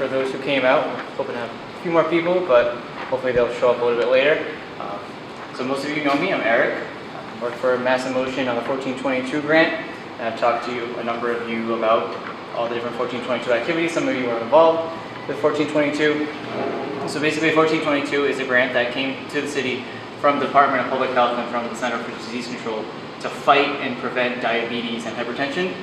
for those who came out. We're hoping to have a few more people, but hopefully they'll show up a little bit later. So most of you know me, I'm Eric. I work for Mass in Motion on the 1422 grant, and I've talked to a number of you about all the different 1422 activities. Some of you are involved with 1422. So basically 1422 is a grant that came to the city from the Department of Public Health and from the Center for Disease Control to fight and prevent diabetes and hypertension.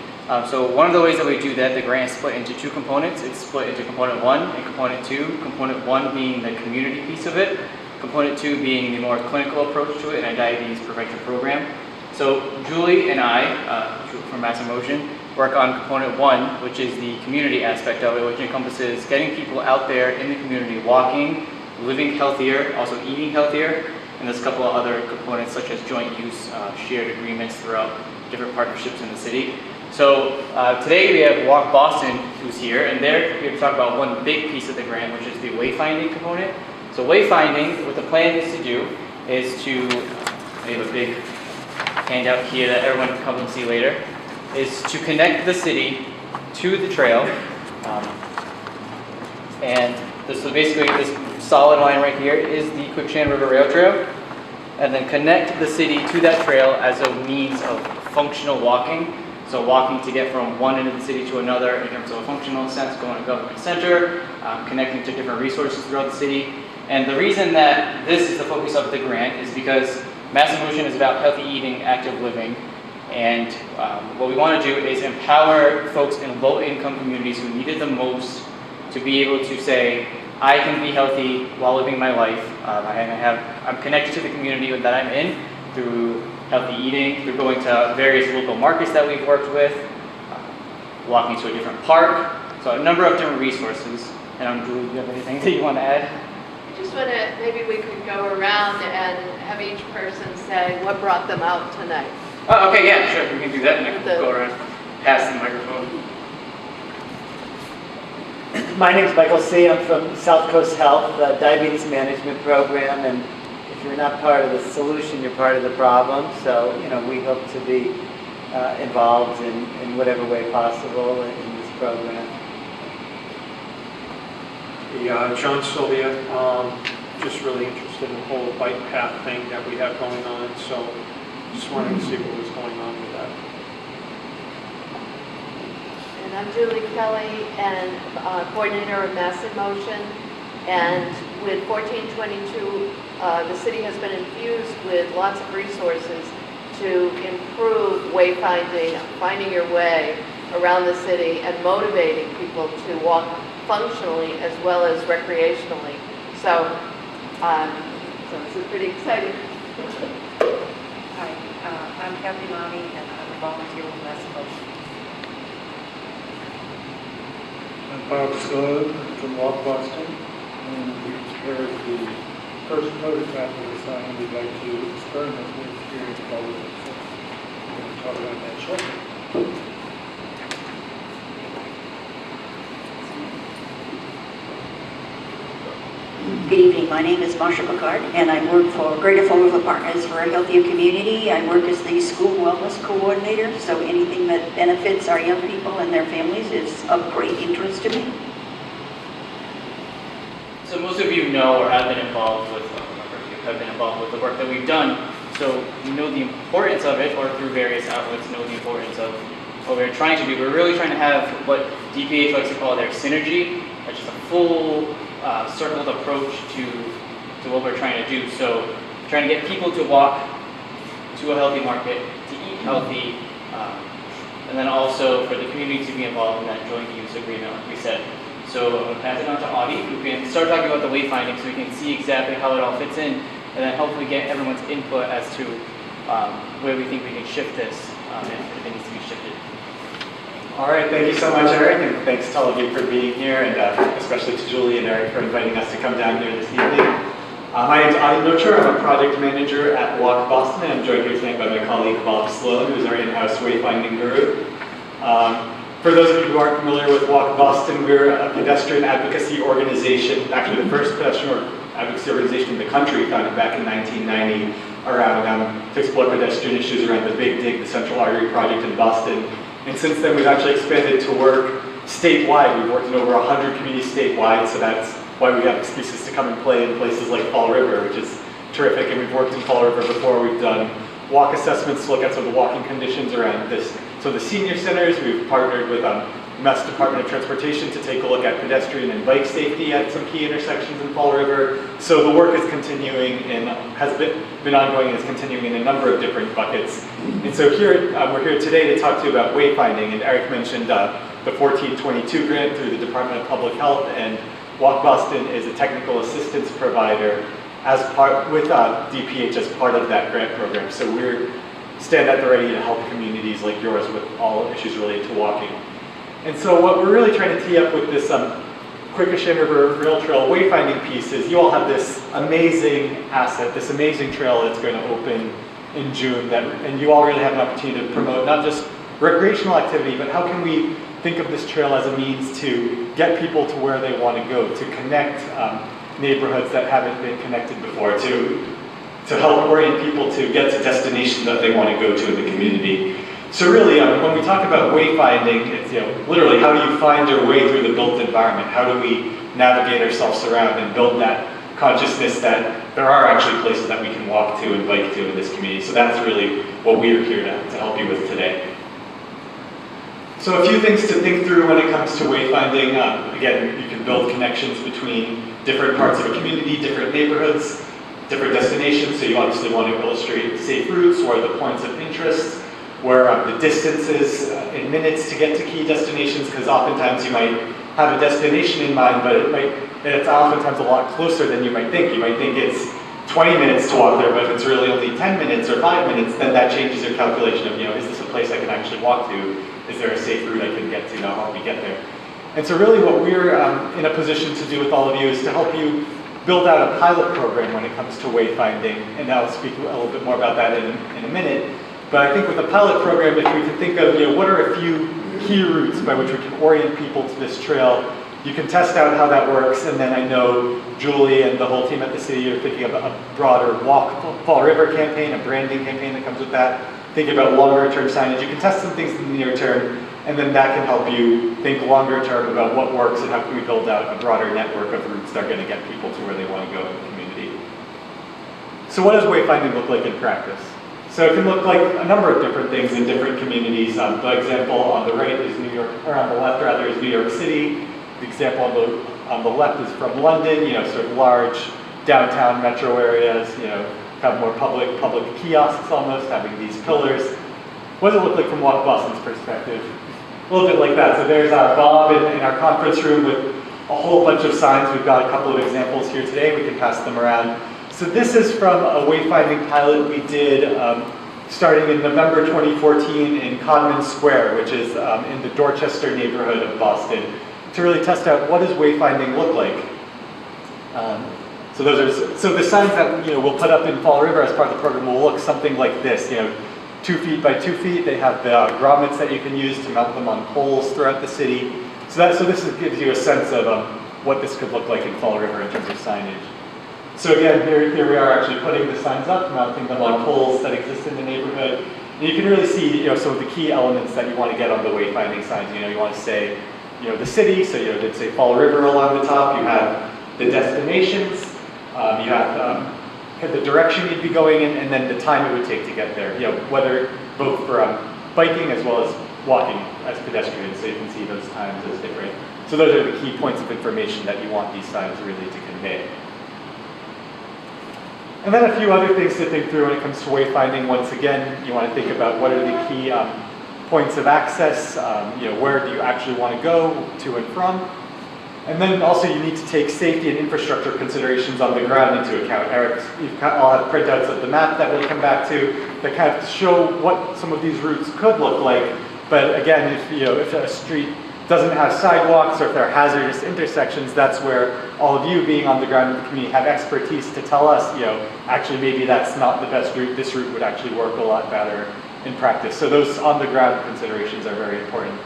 So one of the ways that we do that, the grant is split into two components. It's split into component 1 and component 2. Component 1 being the community piece of it, component 2 being the more clinical approach to it and a diabetes prevention program. So Julie and I, from Mass in Motion, work on component 1, which is the community aspect of it, which encompasses getting people out there in the community walking, living healthier, also eating healthier, and there's a couple of other components such as joint use, shared agreements throughout different partnerships in the city. So today we have WalkBoston who's here, and they're here to talk about one big piece of the grant, which is the wayfinding component. So wayfinding, what the plan is to do is to, I have a big handout here that everyone can come and see later, is to connect the city to the trail. So basically this solid line right here is the Quequechan River Rail Trail, and then connect the city to that trail as a means of functional walking. So walking to get from one end of the city to another in terms of a functional sense, going to government center, connecting to different resources throughout the city. And the reason that this is the focus of the grant is because Mass in Motion is about healthy eating, active living. And what we want to do is empower folks in low-income communities who need it the most to be able to say, I can be healthy while living my life. I'm connected to the community that I'm in through healthy eating, through going to various local markets that we've worked with, walking to a different park. So a number of different resources. And Julie, do you have anything that you want to add? I just want to, maybe we could go around and have each person say what brought them out tonight. Oh, okay, yeah, sure, we can do that, and I can go around, pass the microphone. My name is Michael C. I'm from Southcoast Health, Diabetes Management Program, and if you're not part of the solution, you're part of the problem. So, we hope to be involved in whatever way possible in this program. Yeah, John Sylvia, just really interested in the whole bike path thing that we have going on, so just wanted to see what was going on with that. And I'm Julie Kelly, and coordinator of Mass in Motion. And with 1422, the city has been infused with lots of resources to improve wayfinding, finding your way around the city, and motivating people to walk functionally as well as recreationally. So this is pretty exciting. Hi, I'm Kathy Lamy, and I'm a volunteer with Mass in Motion. I'm Bob Sloan from WalkBoston, and we prepared the first prototype of the sign we'd like to experiment with here in Colorado. So we're going to talk about that shortly. Good evening. My name is Marcia Picard, and I work for Greater Fall River Partners for a Healthier Community. I work as the school wellness coordinator, so anything that benefits our young people and their families is of great interest to me. So most of you know or have been involved with the work that we've done. So you know the importance of it, or through various outlets know the importance of what we're trying to do. We're really trying to have what DPH likes to call their synergy, which is a full circled approach to what we're trying to do. So trying to get people to walk to a healthy market, to eat healthy, and then also for the community to be involved in that joint use agreement, like we said. So I'm going to pass it on to Audie, who can start talking about the wayfinding so we can see exactly how it all fits in, and then hopefully get everyone's input as to where we think we can shift this, if it needs to be shifted. All right, thank you so much, Eric, and thanks to all of you for being here, and especially to Julie and Eric for inviting us to come down here this evening. My name is Audie Nochur. I'm a project manager at WalkBoston, and I'm joined here tonight by my colleague Bob Sloan, who's our in-house wayfinding guru. For those of you who aren't familiar with WalkBoston, we're a pedestrian advocacy organization, actually the first pedestrian advocacy organization in the country, founded back in 1990, around to explore pedestrian issues around the Big Dig, the Central Artery project in Boston. And since then, we've actually expanded to work statewide. We've worked in over 100 communities statewide, so that's why we have excuses to come and play in places like Fall River, which is terrific. And we've worked in Fall River before. We've done walk assessments to look at some of the walking conditions around this. So the senior centers, we've partnered with Mass Department of Transportation to take a look at pedestrian and bike safety at some key intersections in Fall River. So the work is continuing and has been ongoing and is continuing in a number of different buckets. And so here, we're here today to talk to you about wayfinding. And Eric mentioned the 1422 grant through the Department of Public Health, and WalkBoston is a technical assistance provider as part with DPH as part of that grant program. So we're stand at the ready to help communities like yours with all issues related to walking. And so what we're really trying to tee up with this Quequechan River Rail Trail wayfinding piece is you all have this amazing asset, this amazing trail that's going to open in June, and you all really have an opportunity to promote not just recreational activity, but how can we think of this trail as a means to get people to where they want to go, to connect neighborhoods that haven't been connected before, to help orient people to get to destinations that they want to go to in the community. So really, when we talk about wayfinding, it's literally how do you find your way through the built environment? How do we navigate ourselves around and build that consciousness that there are actually places that we can walk to and bike to in this community? So that's really what we are here to help you with today. So a few things to think through when it comes to wayfinding. Again, you can build connections between different parts of a community, different neighborhoods, different destinations. So you obviously want to illustrate safe routes or the points of interest, where the distances in minutes to get to key destinations, because oftentimes you might have a destination in mind, but it's oftentimes a lot closer than you might think. You might think it's 20 minutes to walk there, but if it's really only 10 minutes or 5 minutes, then that changes your calculation of, is this a place I can actually walk to? Is there a safe route I can get to to help me get there? And so really what we're in a position to do with all of you is to help you build out a pilot program when it comes to wayfinding, and I'll speak a little bit more about that in a minute. But I think with a pilot program, if we can think of, what are a few key routes by which we can orient people to this trail, you can test out how that works, and then I know Julie and the whole team at the city are thinking of a broader Walk Fall River campaign, a branding campaign that comes with that, thinking about longer term signage. You can test some things in the near term, and then that can help you think longer term about what works and how can we build out a broader network of routes that are going to get people to where they want to go in the community. So what does wayfinding look like in practice? So it can look like a number of different things in different communities. The example on the right is New York, or on the left rather, is New York City. The example on the left is from London, sort of large downtown metro areas, have more public kiosks almost, having these pillars. What does it look like from WalkBoston's perspective? A little bit like that. So there's Bob in our conference room with a whole bunch of signs. We've got a couple of examples here today. We can pass them around. So this is from a wayfinding pilot we did starting in November 2014 in Codman Square, which is in the Dorchester neighborhood of Boston, to really test out what does wayfinding look like. So the signs that we'll put up in Fall River as part of the program will look something like this. 2 feet by 2 feet. They have the grommets that you can use to mount them on poles throughout the city. So this gives you a sense of what this could look like in Fall River in terms of signage. So again, here we are actually putting the signs up, mounting them on poles that exist in the neighborhood. And you can really see some of the key elements that you want to get on the wayfinding signs. You want to say the city, so they'd say Fall River along the top. You have the destinations. You have the direction you'd be going in, and then the time it would take to get there. Whether both for biking as well as walking as pedestrians, so you can see those times as different. So those are the key points of information that you want these signs really to convey. And then a few other things to think through when it comes to wayfinding. Once again, you want to think about what are the key points of access, where do you actually want to go to and from. And then also you need to take safety and infrastructure considerations on the ground into account. Eric, I'll have printouts of the map that we'll come back to that kind of show what some of these routes could look like. But again, if a street doesn't have sidewalks or if there are hazardous intersections, that's where all of you being on the ground in the community have expertise to tell us, actually maybe that's not the best route. This route would actually work a lot better in practice. So those on the ground considerations are very important.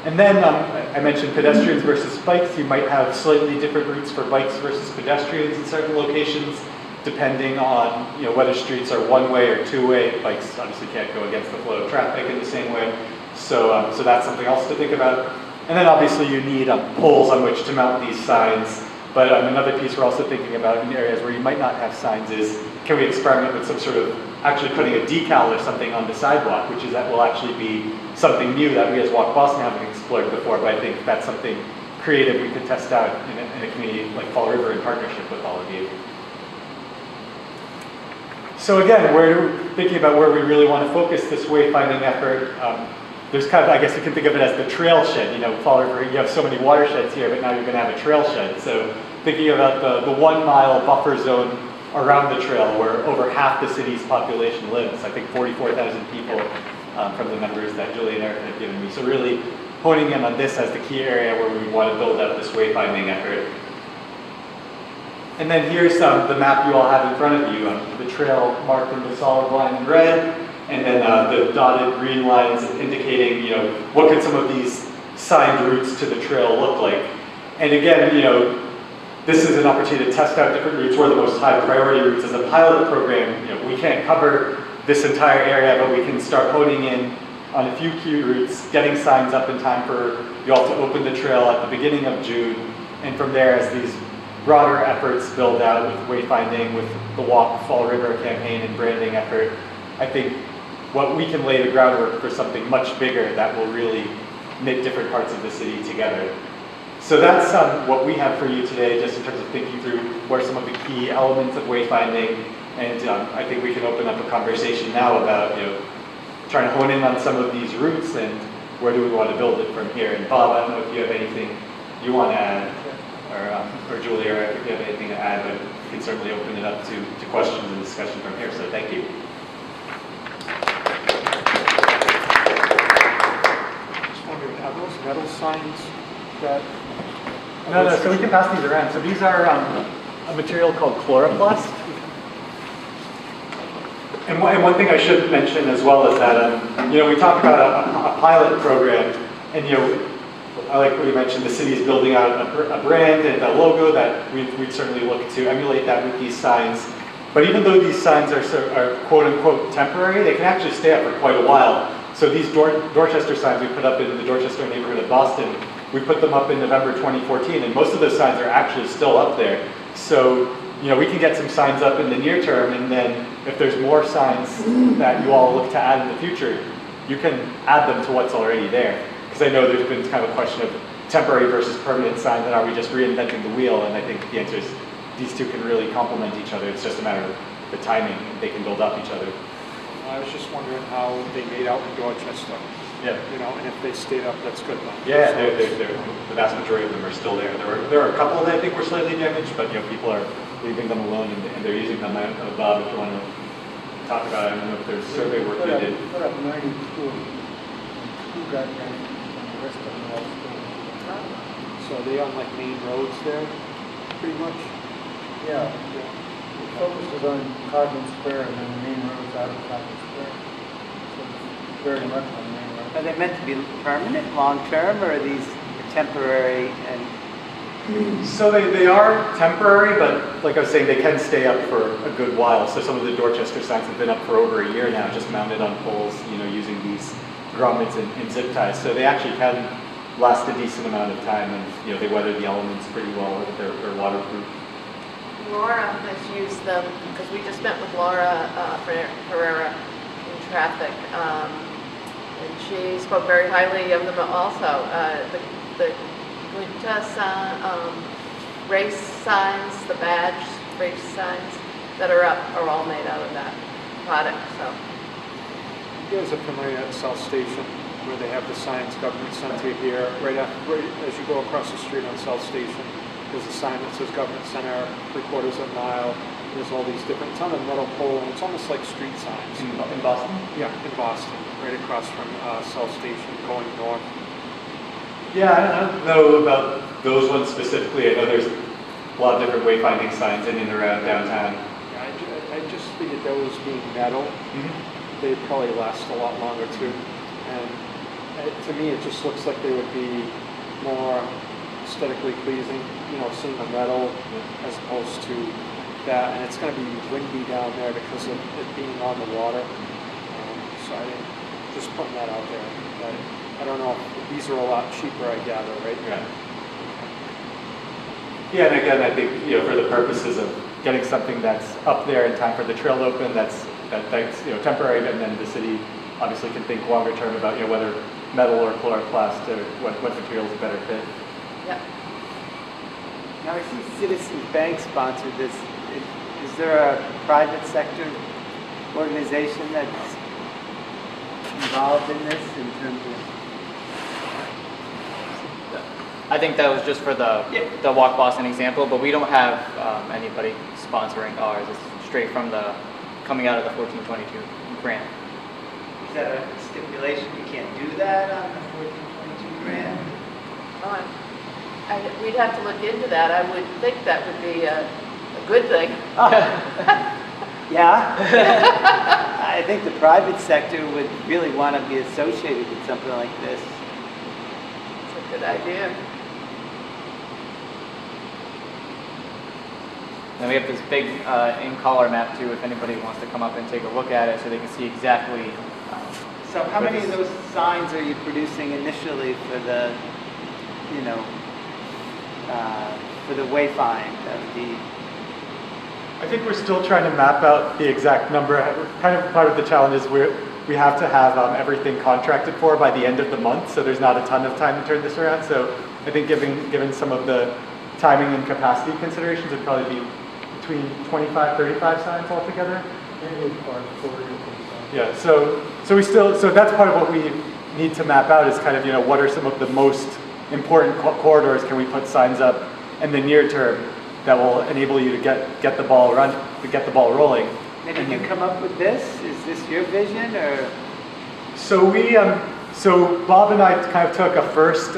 And then I mentioned pedestrians versus bikes. You might have slightly different routes for bikes versus pedestrians in certain locations, depending on whether streets are one-way or two-way. Bikes obviously can't go against the flow of traffic in the same way. So that's something else to think about. And then obviously you need poles on which to mount these signs. But another piece we're also thinking about in areas where you might not have signs is, can we experiment with some sort of actually putting a decal or something on the sidewalk, which is that will actually be something new that we as WalkBoston haven't explored before, but I think that's something creative we could test out in a community like Fall River in partnership with all of you. So again, thinking about where we really want to focus this wayfinding effort. There's kind of, I guess you can think of it as the trail shed. You know, Fall River, you have so many watersheds here, but now you're going to have a trail shed. So thinking about the 1 mile buffer zone around the trail where over half the city's population lives. I think 44,000 people from the numbers that Julie and Eric have given me. So really honing in on this as the key area where we want to build out this wayfinding effort. And then here's the map you all have in front of you. The trail marked in the solid line in red, and then the dotted green lines indicating, what could some of these signed routes to the trail look like. And again, this is an opportunity to test out different routes. Where the most high priority routes as a pilot program. We can't cover this entire area, but we can start honing in on a few key routes, getting signs up in time for you all to open the trail at the beginning of June. And from there, as these broader efforts build out with wayfinding, with the Walk Fall River campaign and branding effort, I think what we can lay the groundwork for something much bigger that will really knit different parts of the city together. So that's what we have for you today, just in terms of thinking through what are some of the key elements of wayfinding. And I think we can open up a conversation now about trying to hone in on some of these routes and where do we want to build it from here. And Bob, I don't know if you have anything you want to add, or Julie, or if you have anything to add, but we can certainly open it up to questions and discussion from here. So thank you. Just wondering, are those metal signs that? No, so we can pass these around. So these are a material called chloroplast. And one thing I should mention as well is that, we talked about a pilot program, and I like what you mentioned, the city is building out a brand and a logo that we'd certainly look to emulate that with these signs. But even though these signs are quote unquote temporary, they can actually stay up for quite a while. So these Dorchester signs we put up in the Dorchester neighborhood of Boston, we put them up in November 2014, and most of those signs are actually still up there. So we can get some signs up in the near term, and then if there's more signs that you all look to add in the future, you can add them to what's already there. Because I know there's been kind of a question of temporary versus permanent signs, and are we just reinventing the wheel? And I think the answer is these two can really complement each other. It's just a matter of the timing. They can build up each other. I was just wondering how they made out in Dorchester. Yeah. And if they stayed up, that's good then. Yeah, the vast majority of them are still there. There are a couple that I think were slightly damaged, but people are leaving them alone and they're using them. Bob, if you want to talk about it, I don't know if there's survey work they did. Put up 92. Who got that? The rest of them all still. So are they on like main roads there, pretty much? Yeah. The focus is on Codman Square and then the main roads out of Codman Square. So it's very much on main road. Are they meant to be permanent, long-term, or are these temporary? And so they are temporary, but like I was saying, they can stay up for a good while. So some of the Dorchester signs have been up for over a year now, just mounted on poles, using these grommets and zip ties. So they actually can last a decent amount of time, and they weather the elements pretty well. They're waterproof. Laura has used them, because we just met with Laura Ferreira in traffic, and she spoke very highly of them also. The Quequechan race signs, the badge race signs that are up are all made out of that product. So You guys are familiar at South Station where they have the Science Government Center here, right as you go across the street on South Station. There's a sign that says Government Center, 3/4 of a mile. There's all these different, it's on a metal pole, and it's almost like street signs. In Boston? Yeah, in Boston, right across from South Station going north. Yeah, I don't know about those ones specifically. I know there's a lot of different wayfinding signs in and around downtown. I just figured those being metal, they'd probably last a lot longer too. And to me, it just looks like they would be more aesthetically pleasing, seeing the metal as opposed to that. And it's going to be windy down there because of it being on the water. So I just putting that out there. I don't know, these are a lot cheaper, I gather, right? Yeah. Yeah, and again, I think, you know, for the purposes of getting something that's up there in time for the trail to open, that's you know, temporary, and then the city obviously can think longer term about, you know, whether metal or chloroplast or what materials better fit. Yep. Now, I see Citizens Bank sponsored this. Is there a private sector organization that's involved in this in terms of? I think that was just for the WalkBoston example, but we don't have anybody sponsoring ours. It's straight from the coming out of the 1422 grant. Is that a stipulation? You can't do that on the 1422 grant? We'd have to look into that. I would think that would be a good thing. Yeah. I think the private sector would really want to be associated with something like this. It's a good idea. And we have this big in-color map too, if anybody wants to come up and take a look at it so they can see exactly. So how many of those signs are you producing initially for the, you know, for the Wayfind of the? I think we're still trying to map out the exact number. Kind of part of the challenge is we have to have everything contracted for by the end of the month, so there's not a ton of time to turn this around. So I think given some of the timing and capacity considerations, it'd probably be between 25, 35 signs altogether. Yeah, so that's part of what we need to map out is kind of, you know, what are some of the most important corridors can we put signs up in the near term that will enable you to get the ball rolling. And did you come up with this? Is this your vision, or? So Bob and I kind of took a first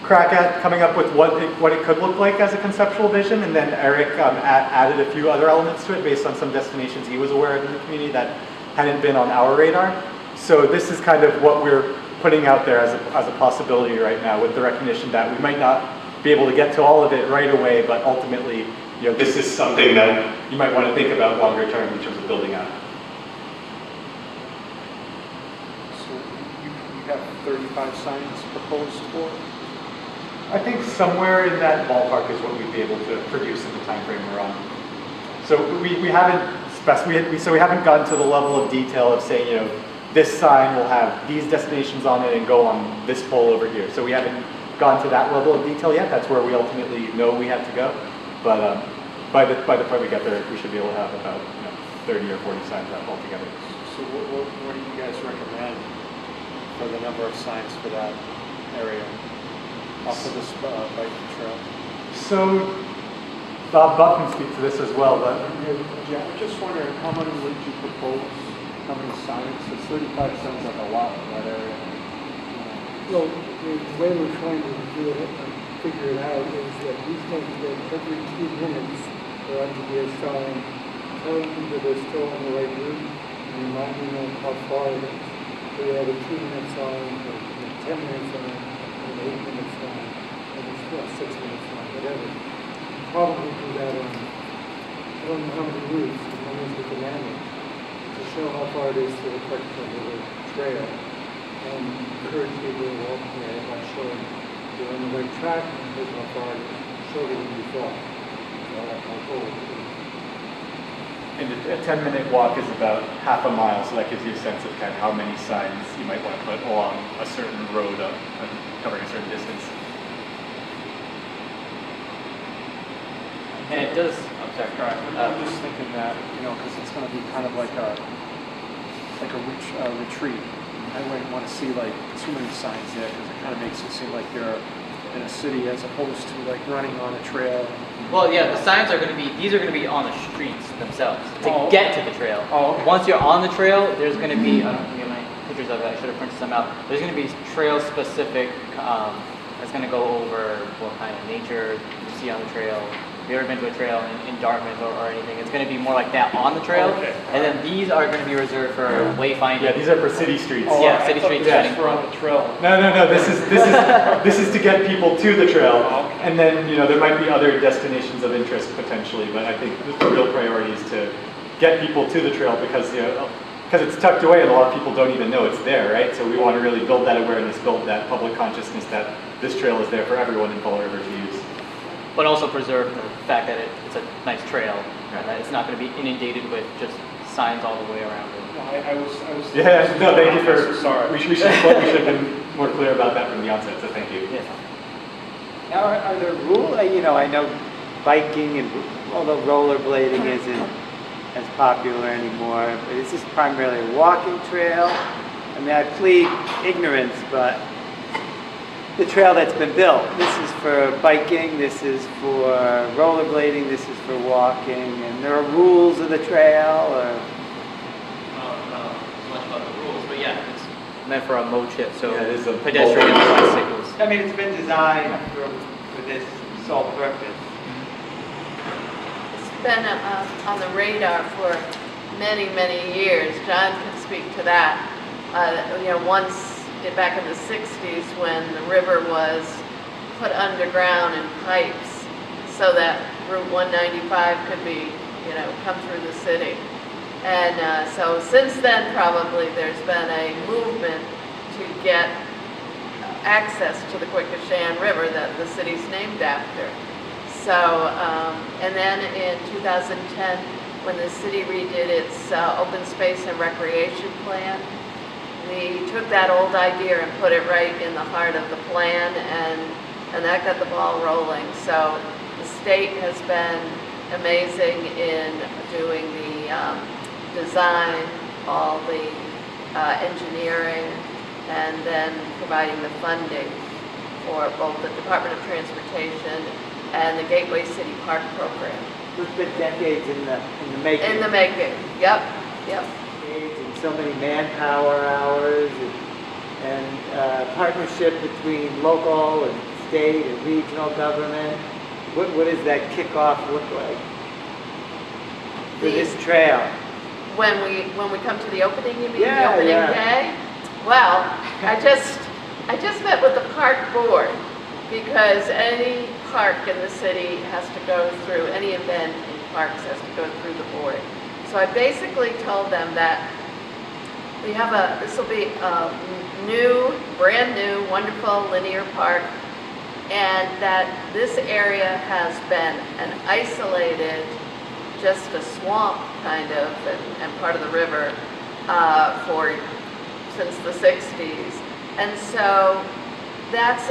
crack at coming up with what it could look like as a conceptual vision, and then Eric added a few other elements to it based on some destinations he was aware of in the community that hadn't been on our radar. So this is kind of what we're putting out there as a possibility right now, with the recognition that we might not be able to get to all of it right away, but ultimately, you know, this is something that you might want to think about longer term in terms of building out. So you have 35 signs proposed for? I think somewhere in that ballpark is what we'd be able to produce in the time frame we're on. So we haven't gotten to the level of detail of saying, you know, this sign will have these destinations on it and go on this pole over here. So we haven't gone to that level of detail yet. That's where we ultimately know we have to go. But by the point we get there, we should be able to have about 30 or 40 signs up altogether. So what do you guys recommend for the number of signs for that area off of this bike trail? So Bob can speak to this as well, but Yeah, I'm just wondering how many would you propose? How many signs? It's 35 sounds like a lot in that area. Well, the way we're trying to do it and figure it out is that we think that every 2 minutes there ought to be a sign telling them that they're still on the right route and reminding them how far it is. So we have a 2-minute sign, a 10-minute sign, an 8-minute sign, and a 6-minute sign, whatever. Probably do that on, I don't know how many routes, as long as we can manage, to show how far it is to the Quequechan River Trail. And encourage people to walk there by showing you're on the right track and here's how far it is shorter than you thought. So that's my goal. and a 10-minute walk is about half a mile, so that gives you a sense of kind of how many signs you might want to put along a certain road covering a certain distance. And it does. I'm sorry. I'm just thinking that, you know, because it's going to be kind of like a retreat. I wouldn't want to see like too many signs there because it kind of makes it seem like you're in a city as opposed to like running on a trail. Well, yeah, the signs are going to be, these are going to be on the streets themselves to Oh, get to the trail. Oh, okay. Once you're on the trail, there's going to be, I don't know if you get my pictures of it, I should have printed some out. There's going to be trail specific, that's going to go over what kind of nature you see on the trail. Have you ever been to a trail in Dartmouth or anything? It's going to be more like that on the trail. Okay. And then these are going to be reserved for wayfinding. Yeah, these are for city streets. Oh, Yeah, I city thought streets this heading was for on from. the trail. No. This is to get people to the trail, Okay. and then there might be other destinations of interest potentially. But I think the real priority is to get people to the trail because because it's tucked away and a lot of people don't even know it's there, right? So we want to really build that awareness, build that public consciousness that this trail is there for everyone in Fall River to use. But also preserve the fact that it's a nice trail, and that it's not going to be inundated with just signs all the way around it. No, I was. Yeah, no, thank you for, Sorry. we should have been more clear about that from the onset, so thank you. Yeah. Now, are there rules? You know, I know biking and although rollerblading isn't as popular anymore, but is this primarily a walking trail? I mean, I plead ignorance, but the trail that's been built, this is for biking, this is for rollerblading, this is for walking, and there are rules of the trail, or? As much about the rules, but yeah, it's meant for a mode shift, so Yeah, it is a pedestrian and bicycles. I mean, it's been designed for this sole purpose. It's been on the radar for many, many years. John can speak to that. You know, once back in the 60s when the river was put underground in pipes so that Route 195 could be, you know, come through the city. And so since then, probably there's been a movement to get access to the Quequechan River that the city's named after. So, and then in 2010, when the city redid its open space and recreation plan, we took that old idea and put it right in the heart of the plan, and that got the ball rolling. So the state has been amazing in doing the design, all the engineering, and then providing the funding for both the Department of Transportation and the Gateway City Park program. It's been decades in the making. In the making, yep, yep. And so many manpower hours and partnership between local and state and regional government. What does that kickoff look like for this trail? When we come to the opening, you mean Yeah, the opening yeah. day? Well, I just met with the park board because any park in the city has to go through, any event in parks has to go through the board. So I basically told them that we have this will be a brand new, wonderful linear park, and that this area has been an isolated, just a swamp kind of, and part of the river since the 60s. And so that's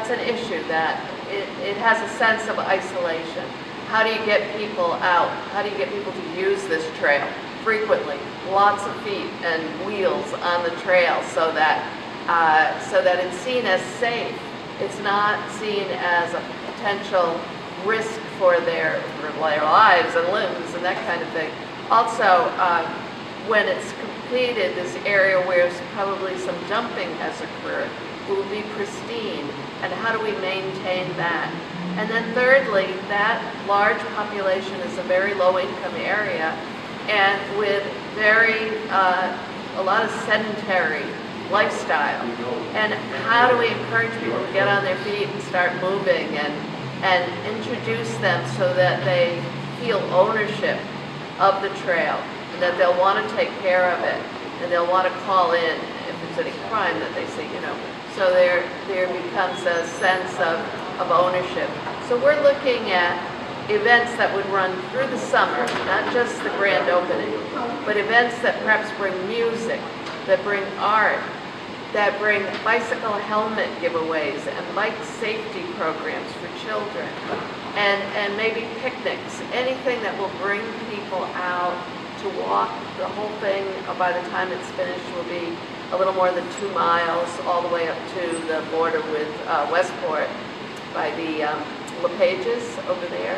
an issue, that it has a sense of isolation. How do you get people out? How do you get people to use this trail frequently? Lots of feet and wheels on the trail so that it's seen as safe. It's not seen as a potential risk for their lives and limbs and that kind of thing. Also, when it's completed, this area where probably some dumping has occurred will be pristine, and how do we maintain that? And then thirdly, that large population is a very low-income area, and with a lot of sedentary lifestyle. And how do we encourage people to get on their feet and start moving and introduce them so that they feel ownership of the trail, and that they'll want to take care of it, and they'll want to call in if there's any crime that they see, you know. So there becomes a sense of ownership. So we're looking at events that would run through the summer, not just the grand opening, but events that perhaps bring music, that bring art, that bring bicycle helmet giveaways and bike safety programs for children, and maybe picnics, anything that will bring people out to walk. The whole thing, by the time it's finished, will be a little more than 2 miles, all the way up to the border with Westport by the LePages over there.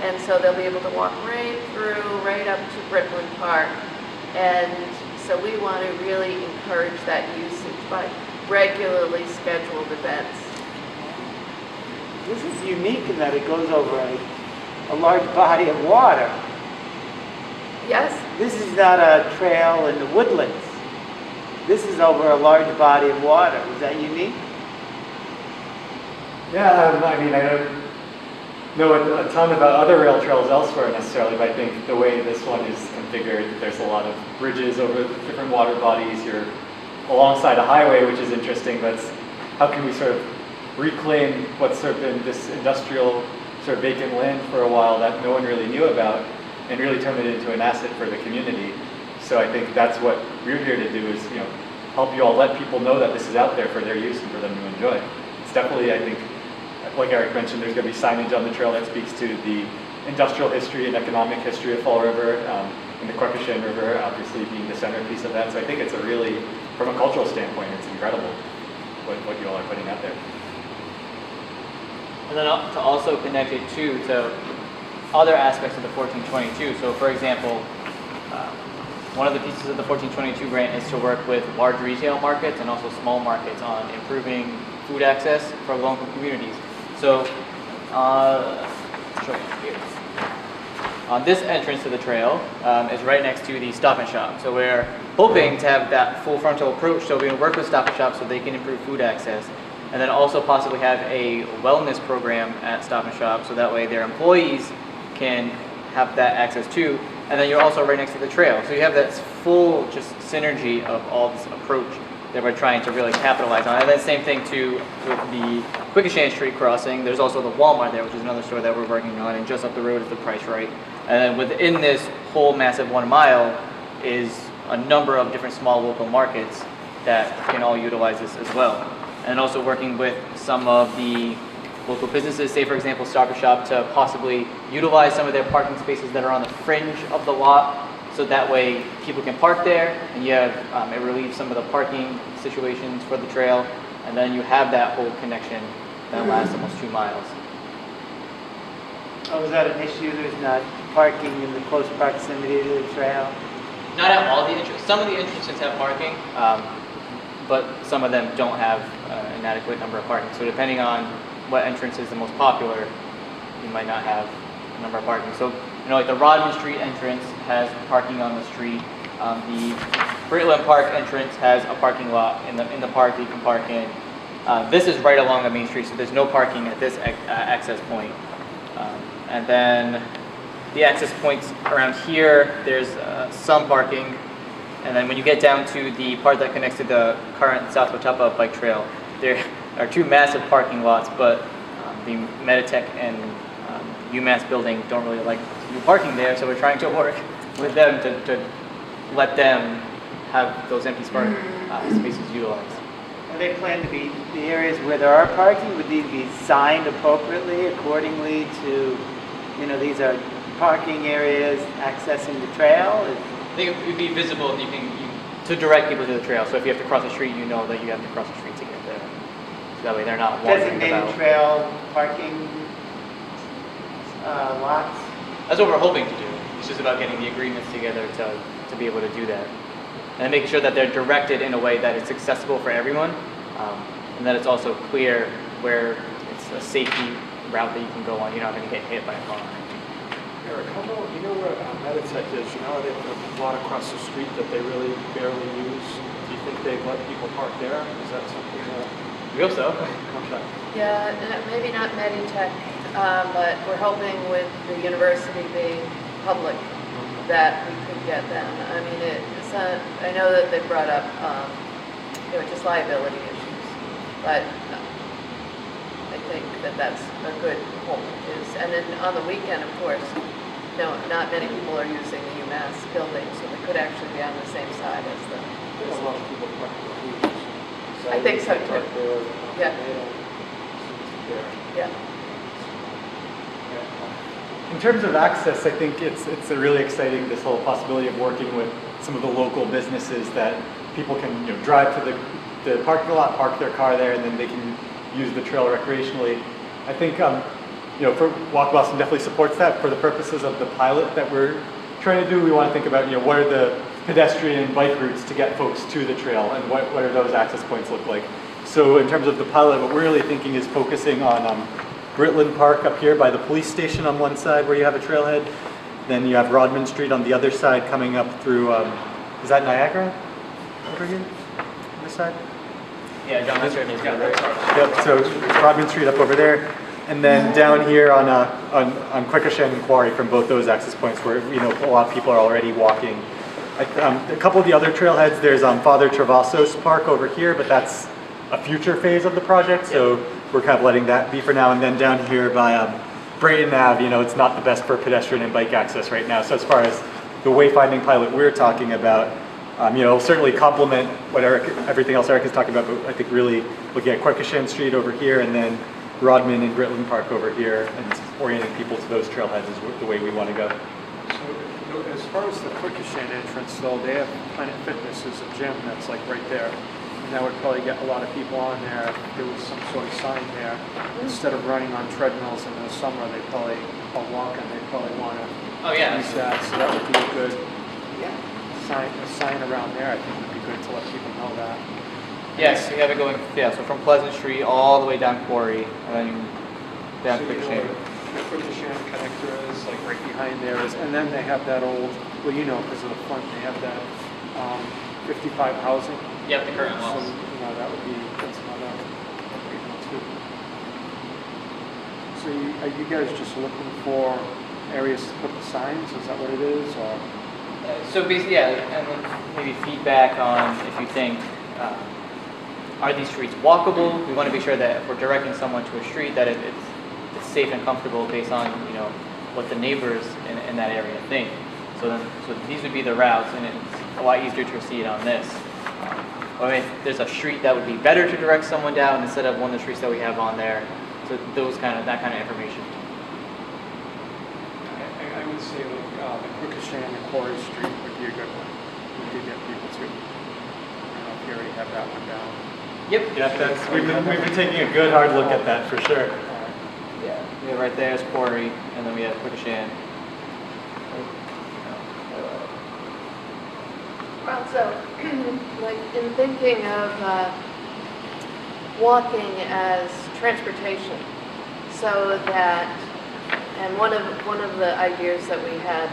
And so they'll be able to walk right through, right up to Britland Park. And so we want to really encourage that usage by regularly scheduled events. This is unique in that it goes over a large body of water. Yes? This is not a trail in the woodlands. This is over a large body of water. Is that unique? Yeah, I mean, I don't, know a ton about other rail trails elsewhere necessarily, but I think the way this one is configured, there's a lot of bridges over different water bodies. You're alongside a highway, which is interesting, but how can we sort of reclaim what's sort of been this industrial sort of vacant land for a while that no one really knew about and really turn it into an asset for the community. So I think that's what we're here to do is, help you all let people know that this is out there for their use and for them to enjoy. It's definitely, I think, like Eric mentioned, there's going to be signage on the trail that speaks to the industrial history and economic history of Fall River, and the Quequechan River obviously being the centerpiece of that. So I think it's a really, from a cultural standpoint, it's incredible what you all are putting out there. And then to also connect it to other aspects of the 1422. So for example, one of the pieces of the 1422 grant is to work with large retail markets and also small markets on improving food access for local communities. So show you here. This entrance to the trail is right next to the Stop and Shop. So we're hoping to have that full frontal approach, so we can work with Stop and Shop so they can improve food access, and then also possibly have a wellness program at Stop and Shop so that way their employees can have that access too. And then you're also right next to the trail. So you have that full just synergy of all this approach that we're trying to really capitalize on. And then same thing too with the Quequechan Street crossing. There's also the Walmart there, which is another store that we're working on, and just up the road is the Price Right. And then within this whole massive 1 mile is a number of different small local markets that can all utilize this as well. And also working with some of the local businesses, say for example Stop and Shop, to possibly utilize some of their parking spaces that are on the fringe of the lot, so that way people can park there, and you have, it relieves some of the parking situations for the trail, and then you have that whole connection that lasts almost 2 miles. Oh, is that an issue? There's not parking in the close proximity to the trail? Not at all the entrances. Some of the entrances have parking, but some of them don't have an adequate number of parking. So depending on what entrance is the most popular, you might not have a number of parking. So, like the Rodman Street entrance has parking on the street. The Britland Park entrance has a parking lot in the park that you can park in. This is right along the main street, so there's no parking at this access point. And then the access points around here, there's some parking. And then when you get down to the part that connects to the current Southcoast bike trail, there are 2 massive parking lots, but the Meditech and UMass building don't really like new parking there, so we're trying to work with them to let them have those empty spaces utilized. Are they planned to be the areas where there are parking? Would these be signed appropriately accordingly to, these are parking areas accessing the trail? I think it would be visible to direct people to the trail. So if you have to cross the street, you know that you have to cross the street to get there. So that way they're not wandering Designated about. trail parking lots? That's what we're hoping to do. It's just about getting the agreements together to be able to do that. And making sure that they're directed in a way that it's accessible for everyone, and that it's also clear where it's a safety route that you can go on. You're not going to get hit by a car. Eric, how about, where Meditech is? They have a lot across the street that they really barely use. Do you think they'd let people park there? Is that something that... We hope so. Okay. Yeah, maybe not Meditech, but we're hoping with the university being public that we could get them. I mean, I know that they brought up, just liability issues, but I think that that's a good hope. And then on the weekend, of course, not many people are using the UMass building, so they could actually be on the same side as the. There's a lot of people parking the beach. I think so too. Yeah. Yeah. In terms of access, I think it's really exciting, this whole possibility of working with some of the local businesses that people can drive to the parking lot, park their car there, and then they can use the trail recreationally. I think for WalkBoston definitely supports that. For the purposes of the pilot that we're trying to do, we want to think about what are the pedestrian and bike routes to get folks to the trail, and what are those access points look like. So in terms of the pilot, what we're really thinking is focusing on Britland Park up here by the police station on one side where you have a trailhead. Then you have Rodman Street on the other side coming up through, is that Niagara over here on this side? Yeah, John, that's right. Yep, so Rodman Street up over there. And then down here on Quequechan Quarry, from both those access points where a lot of people are already walking. A couple of the other trailheads, there's Father Travassos Park over here, but that's a future phase of the project, so we're kind of letting that be for now. And then down here by Brayton Ave, it's not the best for pedestrian and bike access right now. So as far as the wayfinding pilot we're talking about, certainly complement what everything else Eric is talking about, but I think really looking at Quequechan Street over here and then Rodman and Gritland Park over here and orienting people to those trailheads is the way we want to go. So as far as the Quequechan entrance though, they have Planet Fitness as a gym that's like right there. And that would probably get a lot of people on there if there was some sort of sign there. Instead of running on treadmills in the summer, they probably, or walking, they probably want to use that. So that would be a good sign around there. I think would be good to let people know that. Yes, we have it going, so from Pleasant Street all the way down Quarry, and then down Quequechan. The Quequechan connector is like right behind there, and then they have that old, because of the front, they have that 55 housing. Yep, the current walls. So, that would be, that's another great one too. So are you guys just looking for areas to put the signs? Is that what it is, or? So basically, and then maybe feedback on if you think, are these streets walkable? We want to be sure that if we're directing someone to a street that it's safe and comfortable based on what the neighbors in that area think. So these would be the routes, and it's a lot easier to see it on this. If there's a street that would be better to direct someone down instead of one of the streets that we have on there. So that kind of information. I would say like the Quequechan and Quarry Street would be a good one. We could get people to. I don't know if you already have that one down. Yep. Yeah, we've been taking a good hard look at that for sure. Yeah, we have right there is Quarry, and then we have Quequechan. Well, so, like in thinking of walking as transportation, so that, and one of the ideas that we had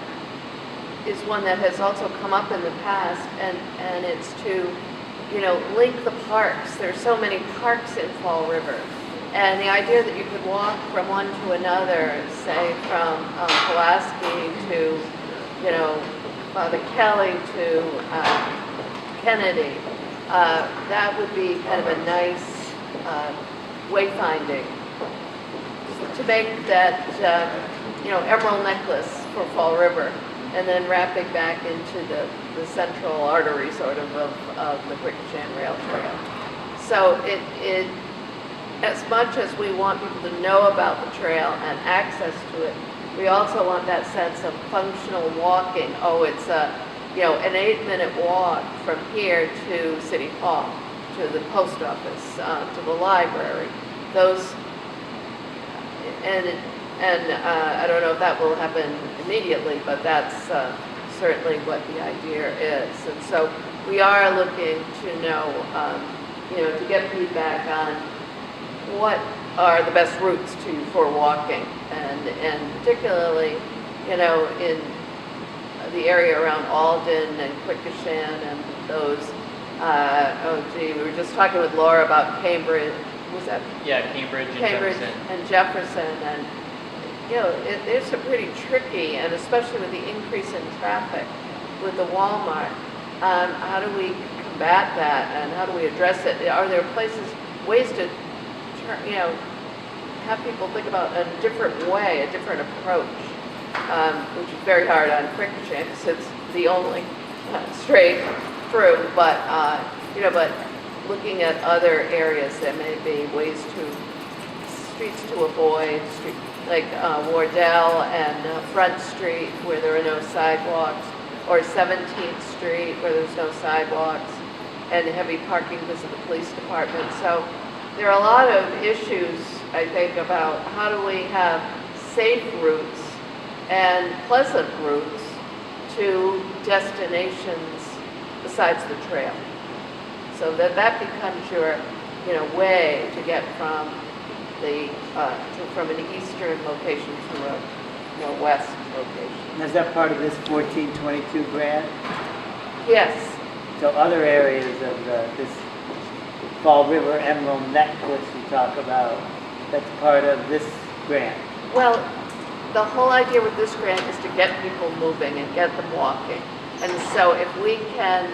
is one that has also come up in the past, and it's to, link the parks. There's so many parks in Fall River, and the idea that you could walk from one to another, say from Pulaski to, Father Kelly to Kennedy, that would be kind of a nice wayfinding to make that, emerald necklace for Fall River, and then wrapping back into the central artery sort of the Quequechan Rail Trail. So it as much as we want people to know about the trail and access to it, we also want that sense of functional walking. Oh, it's an 8-minute walk from here to City Hall, to the post office, to the library. Those, and I don't know if that will happen immediately, but that's certainly what the idea is. And so we are looking to know, to get feedback on what are the best routes for walking, and particularly, in the area around Alden and Quequechan and those. We were just talking with Laura about Cambridge. Was that? Yeah, Cambridge and Jefferson. And it's a pretty tricky, and especially with the increase in traffic with the Walmart. How do we combat that, and how do we address it? Are there ways to have people think about a different way, a different approach, which is very hard on Quequechan because it's the only straight through. But but looking at other areas, there may be streets to avoid, like Wardell and Front Street where there are no sidewalks, or 17th Street where there's no sidewalks, and heavy parking because of the police department. So there are a lot of issues, I think, about how do we have safe routes and pleasant routes to destinations besides the trail. So that becomes your, way to get from from an eastern location to a west location. And is that part of this 1422 grant? Yes. So other areas of this Fall River Emerald necklace you talk about, that's part of this grant? Well, the whole idea with this grant is to get people moving and get them walking. And so if we can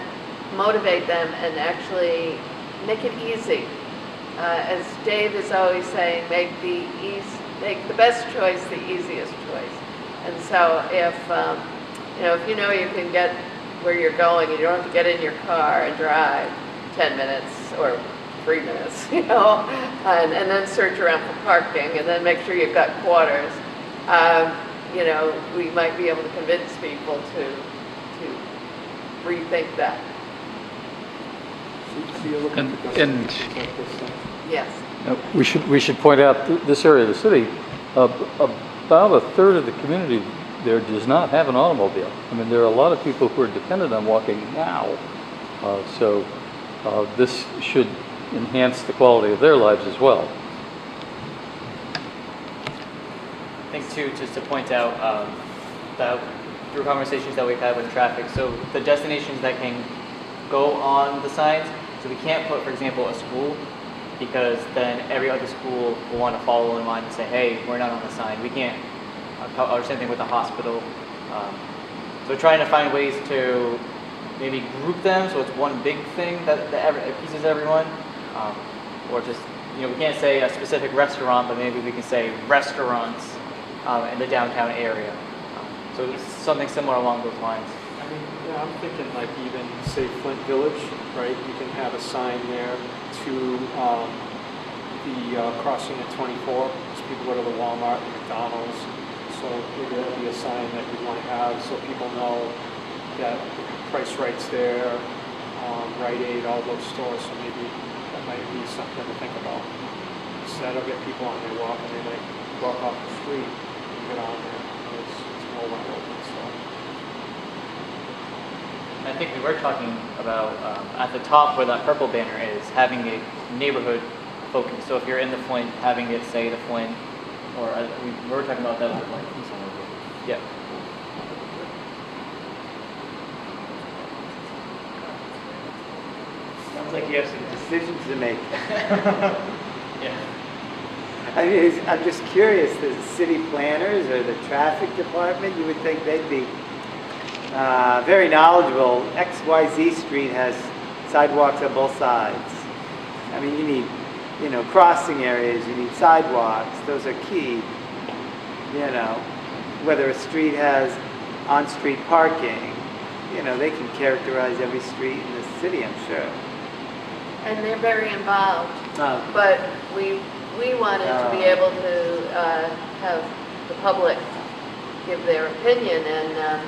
motivate them and actually make it easy, as Dave is always saying, make the best choice the easiest choice. And so if you know you can get where you're going and you don't have to get in your car and drive 10 minutes or 3 minutes, and then search around for parking and then make sure you've got quarters, we might be able to convince people to rethink that. So you're looking And- to go and- like this then? Yes. We should point out this area of the city, about a third of the community there does not have an automobile. I mean, there are a lot of people who are dependent on walking now, so this should enhance the quality of their lives as well. I think too, just to point out that through conversations that we've had with traffic, so the destinations that can go on the signs, so we can't put, for example, a school, because then every other school will want to follow in line and say, hey, we're not on the sign. We can't, or same thing with the hospital. So trying to find ways to maybe group them so it's one big thing that appeases everyone, or just, we can't say a specific restaurant, but maybe we can say restaurants in the downtown area. So it's something similar along those lines. I mean, yeah, I'm thinking like even, say, Flint Village, right? You can have a sign there to the crossing at 24, so people go to the Walmart, the McDonald's. So maybe that'll be a sign that we want to have so people know that Price Right's there, Rite Aid, all those stores. So maybe that might be something to think about. So that'll get people on their walk, and they might walk off the street and get on there. It's more wide open. So. I think we were talking about at the top where that purple banner is, having a neighborhood focus. So if you're in the Flint, having it say the Flint, or we were talking about that. Yeah. Sounds like you have some decisions to make. Yeah. I mean, I'm just curious, the city planners or the traffic department, you would think they'd be very knowledgeable. XYZ Street has sidewalks on both sides. I mean, you need, crossing areas, you need sidewalks. Those are key. Whether a street has on-street parking, they can characterize every street in the city, I'm sure. And they're very involved. But we wanted to be able to have the public give their opinion, and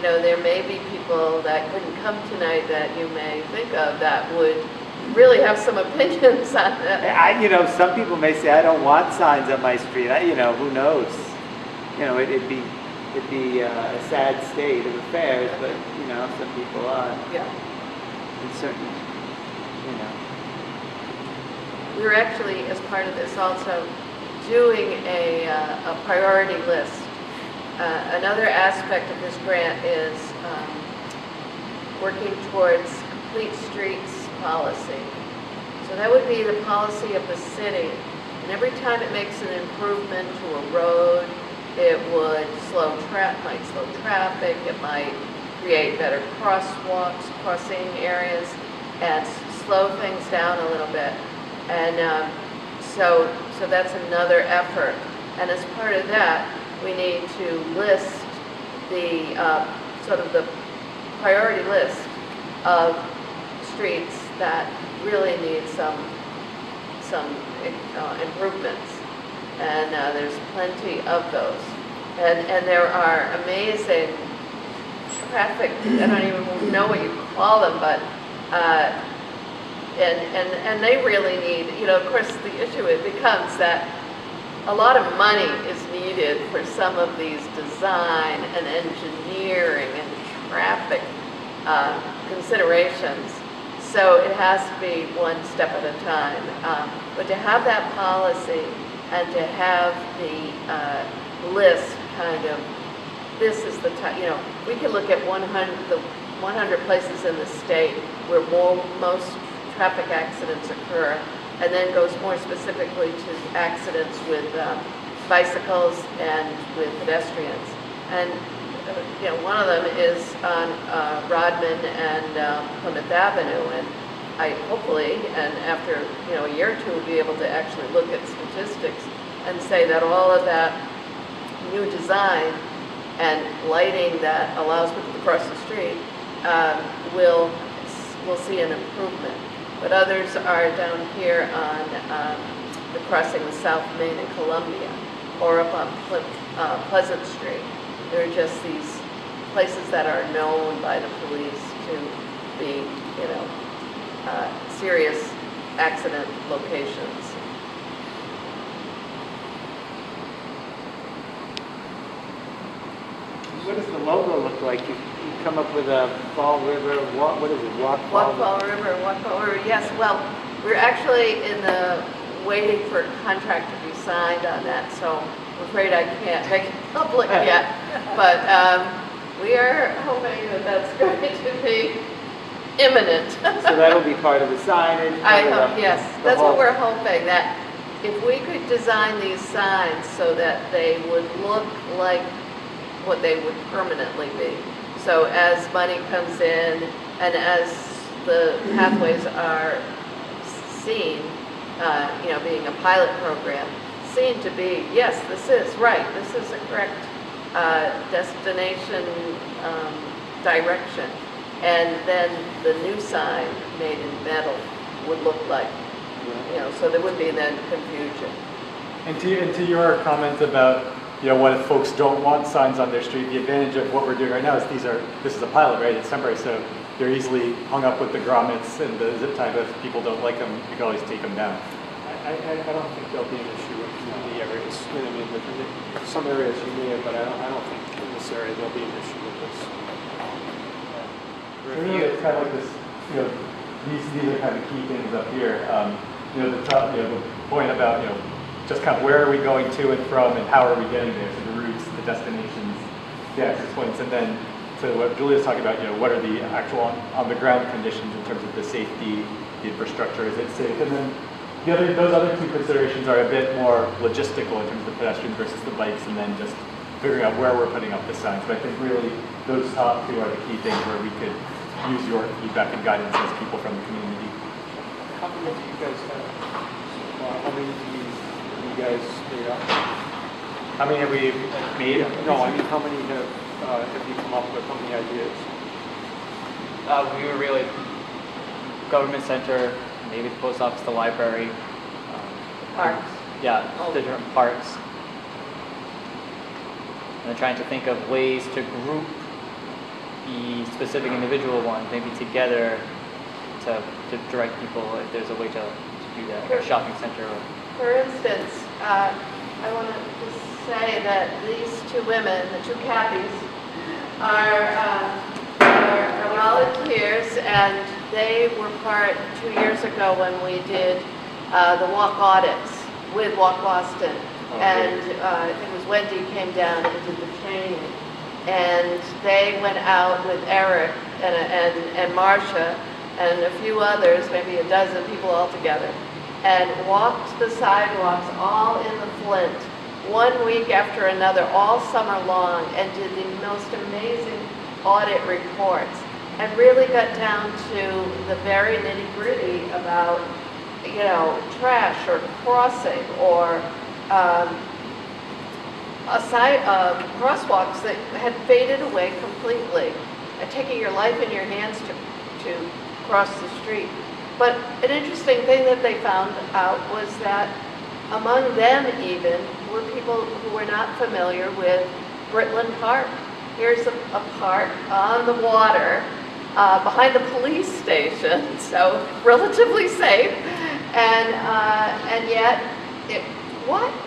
there may be people that couldn't come tonight that you may think of that would really have some opinions on that. Some people may say, I don't want signs on my street. Who knows? It'd be a sad state of affairs, but some people are. Yeah. And certain, We were actually, as part of this, also doing a priority list. Another aspect of this grant is working towards complete streets policy. So that would be the policy of the city. And every time it makes an improvement to a road, it would might slow traffic, it might create better crosswalks, crossing areas, and slow things down a little bit. And so that's another effort. And as part of that, we need to list the sort of the priority list of streets that really need some improvements. And there's plenty of those. And there are amazing traffic, I don't even know what you call them, but and they really need, of course the issue it becomes that a lot of money is needed for some of these design and engineering and traffic considerations. So it has to be one step at a time. But to have that policy and to have the list kind of, this is the time, we can look at 100 places in the state where most traffic accidents occur, and then goes more specifically to accidents with bicycles and with pedestrians. And one of them is on Rodman and Plymouth Avenue, and I hopefully, and after a year or two, will be able to actually look at statistics and say that all of that new design and lighting that allows people to cross the street will see an improvement. But others are down here on the crossing of South Main and Columbia, or up on Pleasant Street. There are just these places that are known by the police to be, serious accident locations. What does the logo look like? You come up with a Fall River, what is it? Walk Fall River, yes. Well, we're actually in the waiting for a contract to be signed on that, so I'm afraid I can't make it public yet. But we are hoping that that's going to be imminent. So that'll be part of the signage? I hope, yes. That's what we're hoping, that if we could design these signs so that they would look like what they would permanently be. So as money comes in and as the pathways are seen, being a pilot program, seen to be, yes, this is right, this is the correct destination direction. And then the new sign made in metal would look like, so there would be then confusion. And to your comment about, what if folks don't want signs on their street, the advantage of what we're doing right now is this is a pilot, right? It's temporary, so they're easily hung up with the grommets and the zip tie, but if people don't like them, you can always take them down. I don't think there'll be an issue in the areas. I mean, in some areas you may have, but I don't think in this area there'll be an issue with this. Really, it's kind of like this, these are kind of key things up here. The point about, just kind of where are we going to and from and how are we getting there? So the routes, the destinations, the access points, and then so what Julia's talking about, what are the actual on the ground conditions in terms of the safety, the infrastructure, is it safe? And then those other two considerations are a bit more logistical in terms of the pedestrians versus the bikes, and then just figuring out where we're putting up the signs. But I think really those top two are the key things where we could use your feedback and guidance as people from the community. How many do you guys have? How many do you guys made up? How many have we made? No, I mean how many have you come up with? How many ideas? We were really government center, maybe the post office, the library. Parks. Yeah, different parks. And trying to think of ways to group the specific individual ones, maybe together to direct people if there's a way to do that, or a shopping center. For instance, I want to just say that these two women, the two Cathys, are volunteers, and they were part 2 years ago when we did the walk audits with WalkBoston. And I think it was Wendy came down and did the training. And they went out with Eric and Marcia and a few others, maybe a dozen people all together, and walked the sidewalks all in the Flint 1 week after another, all summer long, and did the most amazing audit reports, and really got down to the very nitty-gritty about, trash or crossing or crosswalks that had faded away completely, and taking your life in your hands to cross the street. But an interesting thing that they found out was that among them even were people who were not familiar with Britland Park. Here's a park on the water behind the police station, so relatively safe, and yet,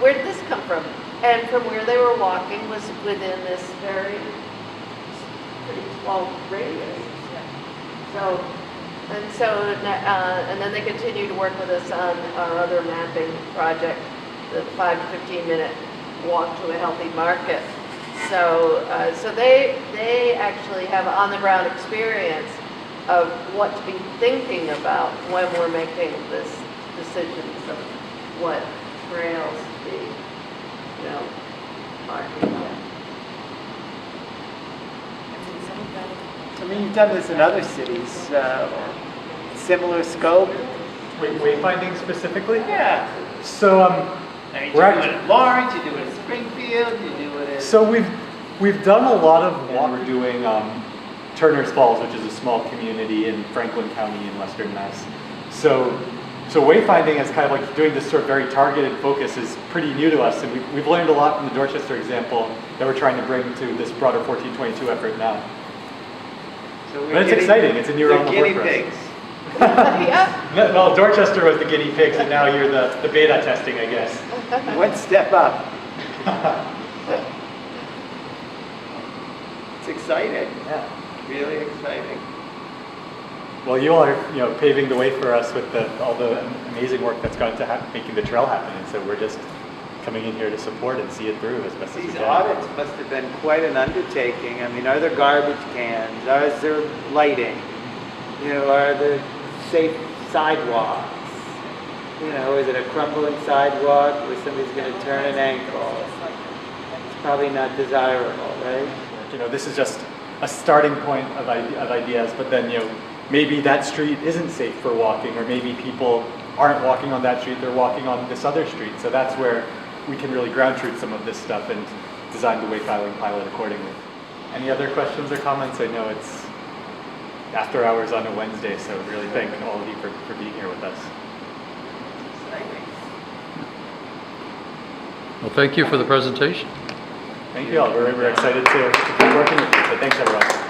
where did this come from? And from where they were walking was within this very pretty small radius. And then they continued to work with us on our other mapping project, the 5 to 15 minute walk to a healthy market. So they actually have on the ground experience of what to be thinking about when we're making this decisions of what trails to be. No. Parking lot. I mean, you've done this in other cities, similar scope. Wayfinding specifically? Yeah. So, I mean, you we're do it act- in Lawrence, you do it in Springfield, you do it in... So we've done a lot of walk. We're doing Turner's Falls, which is a small community in Franklin County in Western Mass. So wayfinding is kind of like doing this sort of very targeted focus is pretty new to us, and we've learned a lot from the Dorchester example that we're trying to bring to this broader 1422 effort now. So But it's exciting. It's a new realm of work guinea for us. pigs. Yeah. Well, Dorchester was the guinea pigs, and now you're the beta testing, I guess. One step up. It's exciting. Yeah. Really exciting. Well, you all are, paving the way for us with all the amazing work that's gone to making the trail happen, and so we're just coming in here to support and see it through as best as we These can. audits must have been quite an undertaking. I mean, are there garbage cans? Is there lighting? Are there safe sidewalks? Is it a crumbling sidewalk where somebody's going to turn an ankle? It's probably not desirable, right? This is just a starting point of ideas, but then, maybe that street isn't safe for walking, or maybe people aren't walking on that street, they're walking on this other street. So that's where we can really ground truth some of this stuff and design the wayfinding pilot accordingly. Any other questions or comments? I know it's after hours on a Wednesday, so really thank all of you for being here with us. Well, thank you for the presentation. Thank you all. We're excited to keep working with you. So thanks, everyone.